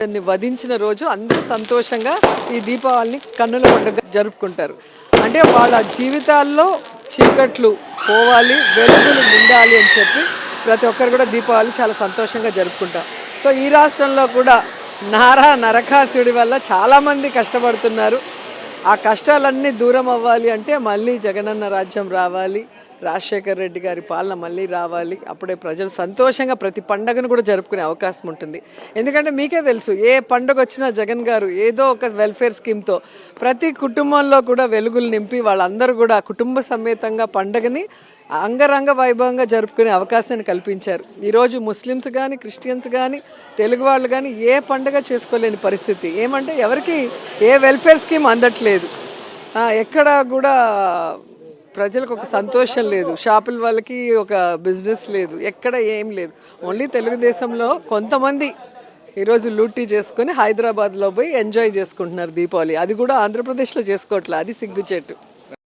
వధించిన రోజు అందరూ సంతోషంగా ఈ దీపావళిని కన్నుల పండుగ జరుపుకుంటారు. అంటే వాళ్ళ జీవితాల్లో చీకట్లు పోవాలి, వెలుగులు నిండాలి అని చెప్పి ప్రతి ఒక్కరు కూడా దీపావళి చాలా సంతోషంగా జరుపుకుంటారు. సో ఈ రాష్ట్రంలో కూడా నరకాసుడి వల్ల చాలామంది కష్టపడుతున్నారు. ఆ కష్టాలన్నీ దూరం అవ్వాలి అంటే మళ్ళీ జగనన్న రాజ్యం రావాలి, రాజశేఖర్ రెడ్డి గారి పాలన మళ్ళీ రావాలి. అప్పుడే ప్రజలు సంతోషంగా ప్రతి పండుగను కూడా జరుపుకునే అవకాశం ఉంటుంది. ఎందుకంటే మీకే తెలుసు, ఏ పండుగ వచ్చినా జగన్ గారు ఏదో ఒక వెల్ఫేర్ స్కీమ్తో ప్రతి కుటుంబంలో కూడా వెలుగులు నింపి వాళ్ళందరూ కూడా కుటుంబ సమేతంగా పండుగని అంగరంగ వైభవంగా జరుపుకునే అవకాశాన్ని కల్పించారు. ఈరోజు ముస్లిమ్స్ కానీ, క్రిస్టియన్స్ కానీ, తెలుగు వాళ్ళు కానీ ఏ పండుగ చేసుకోలేని పరిస్థితి. ఏమంటే ఎవరికి ఏ వెల్ఫేర్ స్కీమ్ అందట్లేదు, ఎక్కడ కూడా ప్రజలకు ఒక సంతోషం లేదు, షాపుల వాళ్ళకి ఒక బిజినెస్ లేదు, ఎక్కడ ఏం లేదు. ఓన్లీ తెలుగుదేశంలో కొంతమంది ఈరోజు లూటీ చేసుకుని హైదరాబాద్లో పోయి ఎంజాయ్ చేసుకుంటున్నారు దీపావళి. అది కూడా ఆంధ్రప్రదేశ్లో చేసుకోవట్లేదు, అది సిగ్గుచేటు.